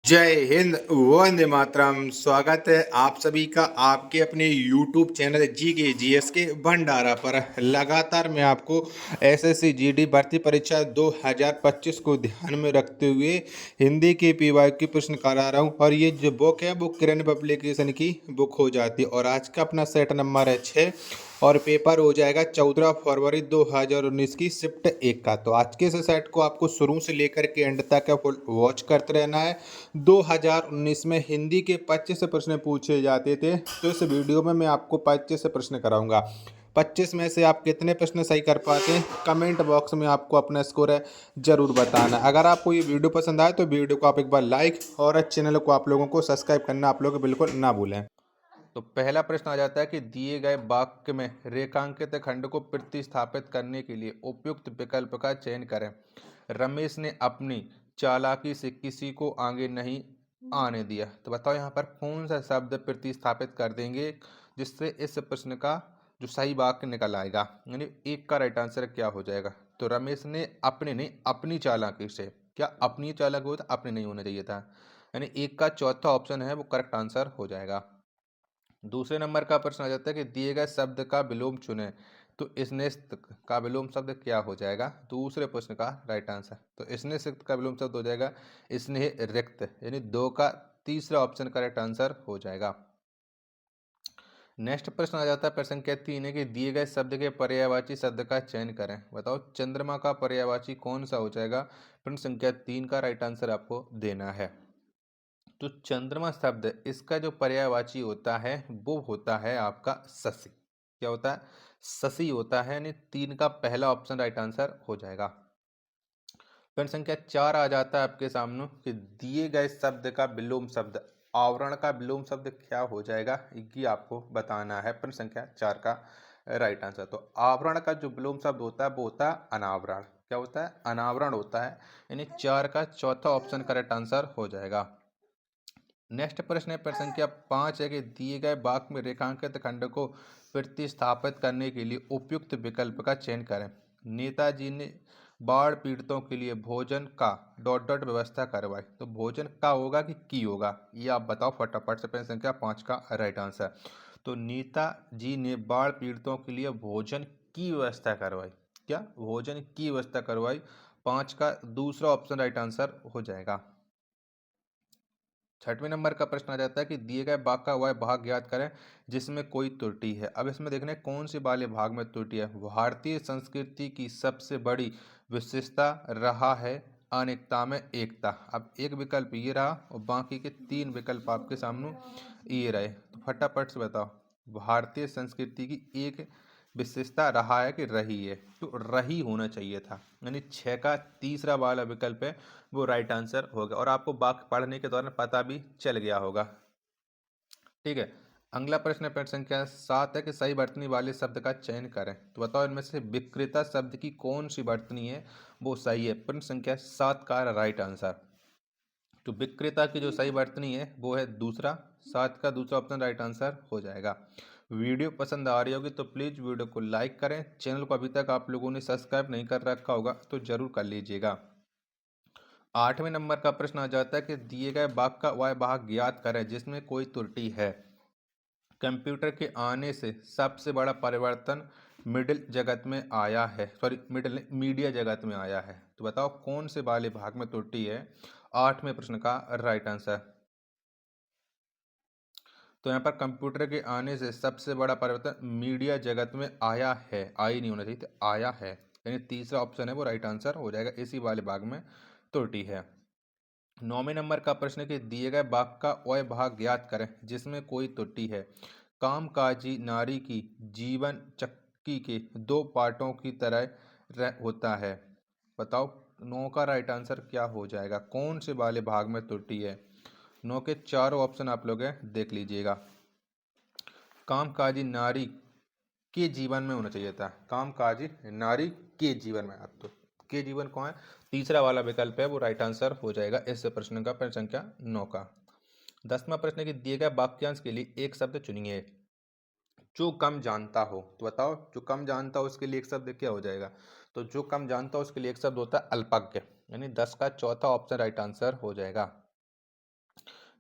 जय हिंद, वंदे मातरम। स्वागत है आप सभी का आपके अपने YouTube चैनल जी के जीएस के भंडारा पर। लगातार मैं आपको एसएससी जीडी भर्ती परीक्षा 2025 को ध्यान में रखते हुए हिंदी के पीवाई की प्रश्न करा रहा हूँ। और ये जो बुक है वो किरण पब्लिकेशन की बुक हो जाती है। और आज का अपना सेट नंबर है 6 और पेपर हो जाएगा 14 फरवरी 2019 की शिफ्ट 1 का। तो आज के इस सेट को आपको शुरू से लेकर के एंड तक फुल वॉच करते रहना है। 2019 में हिंदी के 25 प्रश्न पूछे जाते थे, तो इस वीडियो में मैं आपको 25 प्रश्न कराऊंगा। 25 में से आप कितने प्रश्न सही कर पाते हैं, कमेंट बॉक्स में आपको अपना स्कोर है जरूर बताना। अगर आपको ये वीडियो पसंद आए तो वीडियो को आप एक बार लाइक और चैनल को आप लोगों को सब्सक्राइब करना आप लोग बिल्कुल ना भूलें। तो पहला प्रश्न आ जाता है कि दिए गए वाक्य में रेखांकित खंड को प्रतिस्थापित करने के लिए उपयुक्त विकल्प का चयन करें। रमेश ने अपनी चालाकी से किसी को आगे नहीं आने दिया। तो बताओ यहाँ पर कौन सा शब्द प्रतिस्थापित कर देंगे जिससे इस प्रश्न का जो सही वाक्य निकल आएगा, यानी एक का राइट आंसर क्या हो जाएगा। तो रमेश ने अपने नहीं अपनी चालाकी से, क्या अपनी चालाकी होता, अपने नहीं होना चाहिए था, यानी एक का चौथा ऑप्शन है वो करेक्ट आंसर हो जाएगा। दूसरे नंबर का प्रश्न आ जाता है कि दिए गए शब्द का विलोम चुनें। तो स्नेह का विलोम शब्द क्या हो जाएगा दूसरे प्रश्न का राइट आंसर। तो स्नेह का विलोम शब्द हो जाएगा स्नेह रिक्त, यानी 2 का तीसरा ऑप्शन करेक्ट आंसर हो जाएगा। नेक्स्ट प्रश्न आ जाता है प्रश्न संख्या 3 है कि दिए गए शब्द के पर्यायवाची शब्द का चयन करें। बताओ चंद्रमा का पर्यायवाची कौन सा हो जाएगा। प्रश्न संख्या 3 का राइट आंसर आपको देना है। तो चंद्रमा शब्द इसका जो पर्यायवाची होता है वो होता है आपका शशि। क्या होता है, शशि होता है, यानी 3 का पहला ऑप्शन राइट आंसर हो जाएगा। प्रश्न संख्या 4 आ जाता है आपके सामने कि दिए गए शब्द का विलोम शब्द आवरण का विलोम शब्द क्या हो जाएगा, ये आपको बताना है। प्रश्न संख्या 4 का राइट आंसर। तो आवरण का जो विलोम शब्द होता है वो होता है अनावरण। क्या होता है, अनावरण होता है, यानी 4 का चौथा ऑप्शन करेक्ट आंसर हो जाएगा। नेक्स्ट प्रश्न है प्रश्न संख्या 5 है कि दिए गए वाक्य में रेखांकित खंड को प्रतिस्थापित करने के लिए उपयुक्त विकल्प का चयन करें। नेताजी ने बाढ़ पीड़ितों के लिए भोजन का डॉट डॉट व्यवस्था करवाई। तो भोजन का होगा कि की होगा, ये आप बताओ फटाफट से। प्रश्न संख्या 5 का राइट आंसर। तो नेताजी ने बाढ़ पीड़ितों के लिए भोजन की व्यवस्था करवाई। क्या भोजन की व्यवस्था करवाई, 5 का दूसरा ऑप्शन राइट आंसर हो जाएगा। छठवें नंबर का प्रश्न आ जाता है कि दिए गए भाग का वह भाग ज्ञात करें जिसमें कोई त्रुटि है। अब इसमें देखने कौन से वाले भाग में त्रुटि है। भारतीय संस्कृति की सबसे बड़ी विशेषता रहा है अनेकता में एकता। अब एक विकल्प ये रहा और बाकी के 3 विकल्प आपके सामने ये रहे। तो फटाफट से बताओ भारतीय संस्कृति की एक विशेषता रहा है कि रही है। तो रही होना चाहिए था, यानी 6 का तीसरा वाला विकल्प है वो राइट आंसर होगा। और आपको वाक्य पढ़ने के दौरान पता भी चल गया होगा। ठीक है, अगला प्रश्न है प्रश्न संख्या 7 है कि सही वर्तनी वाले शब्द का चयन करें। तो बताओ इनमें से विक्रेता शब्द की कौन सी वर्तनी है वो सही है। प्रश्न संख्या 7 का राइट आंसर। तो विक्रेता की जो सही वर्तनी है वो है दूसरा, 7 का दूसरा ऑप्शन राइट आंसर हो जाएगा। वीडियो पसंद आ रही होगी तो प्लीज़ वीडियो को लाइक करें। चैनल को अभी तक आप लोगों ने सब्सक्राइब नहीं कर रखा होगा तो जरूर कर लीजिएगा। 8वें नंबर का प्रश्न आ जाता है कि दिए गए भाग का वह भाग ज्ञात करें जिसमें कोई त्रुटि है। कंप्यूटर के आने से सबसे बड़ा परिवर्तन मिडिल जगत में आया है, सॉरी मिडिल मीडिया जगत में आया है। तो बताओ कौन से वाले भाग में त्रुटि है 8वें प्रश्न का राइट आंसर। तो यहाँ पर कंप्यूटर के आने से सबसे बड़ा परिवर्तन मीडिया जगत में आया है, आई नहीं होना चाहिए, तो आया है, यानी तीसरा ऑप्शन है वो राइट आंसर हो जाएगा। इसी वाले भाग में त्रुटि है। 9वें नंबर का प्रश्न है कि दिए गए भाग का वह भाग ज्ञात करें जिसमें कोई त्रुटि है। कामकाजी नारी की जीवन चक्की के 2 पार्टों की तरह होता है। बताओ 9 का राइट आंसर क्या हो जाएगा, कौन से वाले भाग में त्रुटि है। 9 के चारों ऑप्शन आप लोग देख लीजिएगा। कामकाजी नारी के जीवन में होना चाहिए था, कामकाजी नारी के जीवन में। अब तो के जीवन कौन है, तीसरा वाला विकल्प है वो राइट आंसर हो जाएगा इस प्रश्न का, प्रश्न संख्या 9 का। 10वां प्रश्न है कि दिए गए वाक्यांश के लिए एक शब्द चुनिए जो कम जानता हो। तो बताओ जो कम जानता हो उसके लिए एक शब्द क्या हो जाएगा। तो जो कम जानता हो उसके लिए एक शब्द होता है अल्पज्ञ, यानी 10 का चौथा ऑप्शन राइट आंसर हो जाएगा।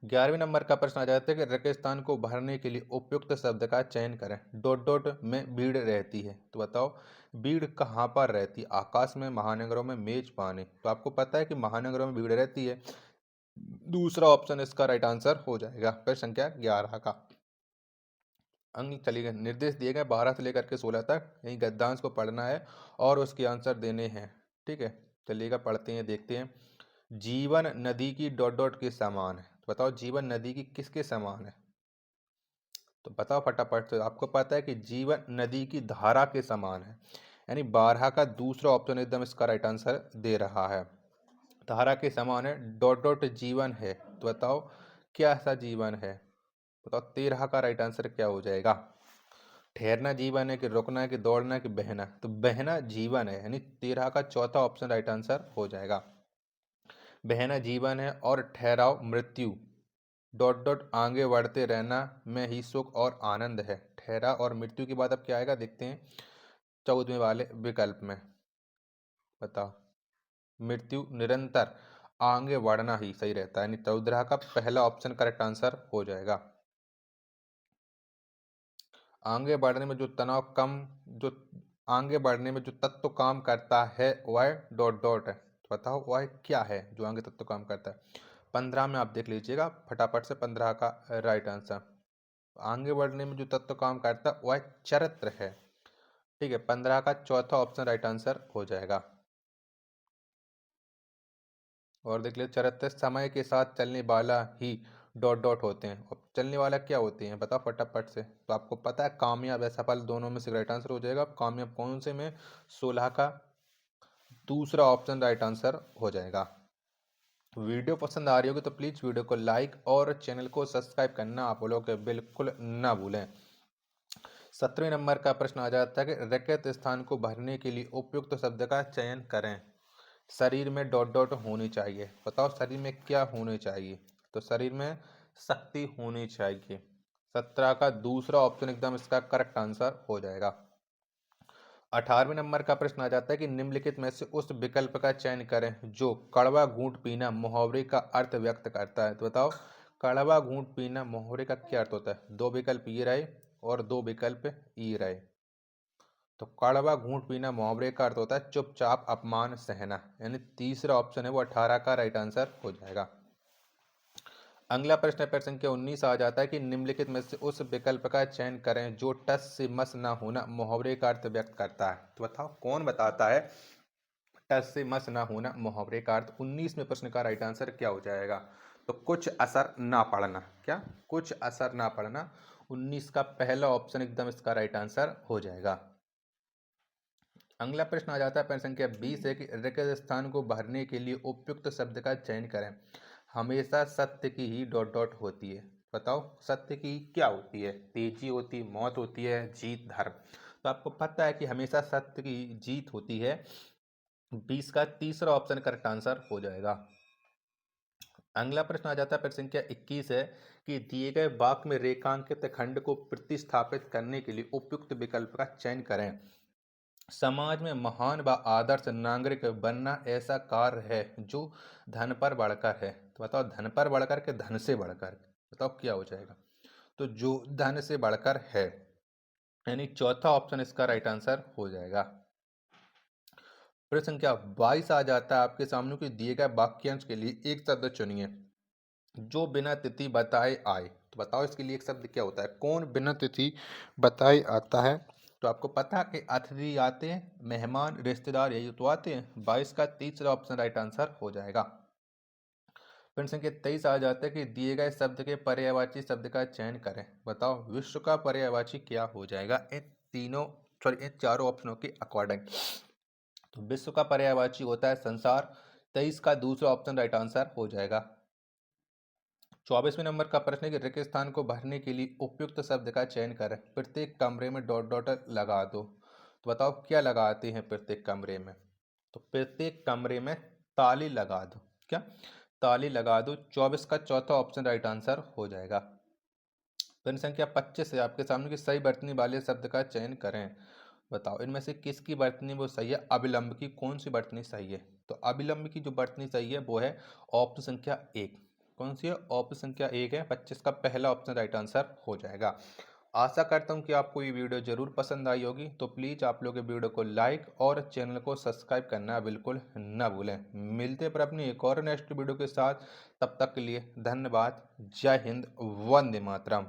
11वें नंबर का प्रश्न आ जाता है कि रेगिस्तान को भरने के लिए उपयुक्त शब्द का चयन करें। डॉट डॉट में भीड़ रहती है, तो बताओ भीड़ कहाँ पर रहती है? आकाश में, महानगरों में, मेजबानी। तो आपको पता है कि महानगरों में भीड़ रहती है, दूसरा ऑप्शन इसका राइट आंसर हो जाएगा। प्रश्न संख्या 11 का अंक चलिए निर्देश दिए गए 12 से लेकर के 16 तक, यही गद्यांश को पढ़ना है और उसके आंसर देने हैं। ठीक है, चलिएगा पढ़ते हैं, देखते हैं। जीवन नदी की डॉट डॉट के समान है, तो बताओ जीवन नदी की किसके समान है? तो बताओ फटाफट से। आपको पता है कि जीवन नदी की धारा के समान है, यानी 12 का दूसरा ऑप्शन एकदम इसका राइट आंसर दे रहा है। धारा के समान है, डॉट डॉट जीवन है, तो बताओ क्या ऐसा जीवन है? बताओ 13 का राइट आंसर क्या हो जाएगा? ठहरना जीवन है कि रुकना है कि दौड़ना है कि बहना? तो बहना जीवन है, यानी 13 का चौथा ऑप्शन राइट आंसर हो जाएगा। बहना जीवन है और ठहराव मृत्यु। डॉट डॉट आगे बढ़ते रहना में ही सुख और आनंद है। ठहरा और मृत्यु के बाद अब क्या आएगा देखते हैं 14वें वाले विकल्प में। बताओ मृत्यु निरंतर आगे बढ़ना ही सही रहता है, यानी 14 का पहला ऑप्शन करेक्ट आंसर हो जाएगा। आगे बढ़ने में जो तनाव कम जो आगे बढ़ने में जो तत्व काम करता है वह डॉट डॉट है, तो बताओ वह क्या है जो आगे तत्व काम करता है? 15 में आप देख लीजिएगा फटाफट से 15 का राइट आंसर। आगे बढ़ने में जो तत्व काम करता है वह चरित्र है। ठीक है, 15 का चौथा ऑप्शन राइट आंसर हो जाएगा। और देख लीजिए चरित्र समय के साथ चलने वाला ही डॉट डॉट होते हैं। अब चलने वाला क्या होते हैं बताओ फटाफट से। तो आपको पता है कामयाब या सफल दोनों में से राइट आंसर हो जाएगा। कामयाब कौन से में? 16 का दूसरा ऑप्शन राइट आंसर हो जाएगा। वीडियो पसंद आ रही होगी तो प्लीज़ वीडियो को लाइक और चैनल को सब्सक्राइब करना आप लोग बिल्कुल ना भूलें। 17वें नंबर का प्रश्न आ जाता है कि रिक्त स्थान को भरने के लिए उपयुक्त शब्द का चयन करें। शरीर में डॉट डॉट होनी चाहिए, बताओ शरीर में क्या होनी चाहिए? तो शरीर में शक्ति होनी चाहिए। 17 का दूसरा ऑप्शन एकदम इसका करेक्ट आंसर हो जाएगा। 18वें नंबर का प्रश्न आ जाता है कि निम्नलिखित में से उस विकल्प का चयन करें जो कड़वा घूंट पीना मुहावरे का अर्थ व्यक्त करता है। तो बताओ कड़वा घूंट पीना मुहावरे का क्या अर्थ होता है? दो विकल्प ये रहे और दो विकल्प ये रहे। तो कड़वा घूंट पीना मुहावरे का अर्थ होता है चुपचाप अपमान सहना, यानी तीसरा ऑप्शन है वो 18 का राइट आंसर हो जाएगा। अगला प्रश्न है प्रश्न संख्या 19 आ जाता है कि निम्नलिखित में से उस विकल्प का चयन करें जो टस से मस ना होना मुहावरे का अर्थ व्यक्त करता है। तो बताओ कौन बताता है टस से मस ना होना मुहावरे का अर्थ? 19 में प्रश्न का राइट आंसर क्या हो जाएगा? तो कुछ असर ना पड़ना। क्या? कुछ असर ना पड़ना। 19 का पहला ऑप्शन एकदम इसका राइट आंसर हो जाएगा। अगला प्रश्न आ जाता है प्रश्न संख्या 20 है कि रिक्त स्थान को भरने के लिए उपयुक्त शब्द का चयन करें। हमेशा सत्य की ही डॉट डॉट होती है। बताओ सत्य की क्या होती है? तेजी होती, मौत होती है, जीत, धर्म? तो आपको पता है कि हमेशा सत्य की जीत होती है। 20 का तीसरा ऑप्शन करेक्ट आंसर हो जाएगा। अगला प्रश्न आ जाता है प्रश्न संख्या 21 है कि दिए गए वाक्य में रेखांकित खंड को प्रतिस्थापित करने के लिए उपयुक्त विकल्प का चयन करें। समाज में महान व आदर्श नागरिक बनना ऐसा कार्य है जो धन पर बढ़कर है। तो बताओ धन पर बढ़कर के धन से बढ़कर? बताओ क्या हो जाएगा? तो जो धन से बढ़कर है, यानी चौथा ऑप्शन इसका राइट आंसर हो जाएगा। प्रश्न संख्या 22 आ जाता है आपके सामने कि दिए गए वाक्यांश के लिए एक शब्द चुनिए जो बिना तिथि बताए आए। तो बताओ इसके लिए एक शब्द क्या होता है? कौन बिना तिथि बताए आता है? तो आपको पता है कि अतिथि आते हैं, मेहमान, रिश्तेदार, यही तो आते हैं। 22 का तीसरा ऑप्शन राइट आंसर हो जाएगा। प्रश्न संख्या 23 आ जाता है कि दिए गए शब्द के पर्यायवाची शब्द का चयन करें। बताओ विश्व का पर्यायवाची क्या हो जाएगा इन चारों ऑप्शनों के अकॉर्डिंग? तो विश्व का पर्यायवाची होता है संसार। 23 का दूसरा ऑप्शन राइट आंसर हो जाएगा। 24वें नंबर का प्रश्न है कि रिक्त स्थान को भरने के लिए उपयुक्त शब्द का चयन करें। प्रत्येक कमरे में डॉट डॉट लगा दो। तो बताओ क्या लगाते हैं प्रत्येक कमरे में? तो प्रत्येक कमरे में ताली लगा दो। क्या? ताली लगा दो। 24 का चौथा ऑप्शन राइट आंसर हो जाएगा। प्रश्न संख्या 25 है आपके सामने कि सही वर्तनी वाले शब्द का चयन करें। बताओ इनमें से किसकी वर्तनी वो सही है? अविलंब की कौन सी वर्तनी सही है? तो अविलंब की जो वर्तनी सही है वो है ऑप्शन संख्या 1। कौन सी है? ऑप्शन संख्या 1 है 25 का पहला ऑप्शन राइट आंसर हो जाएगा। आशा करता हूँ कि आपको ये वीडियो ज़रूर पसंद आई होगी, तो प्लीज़ आप लोग ये वीडियो को लाइक और चैनल को सब्सक्राइब करना बिल्कुल ना भूलें। मिलते हैं पर अपनी एक और नेक्स्ट वीडियो के साथ, तब तक के लिए धन्यवाद। जय हिंद, वंदे मातरम।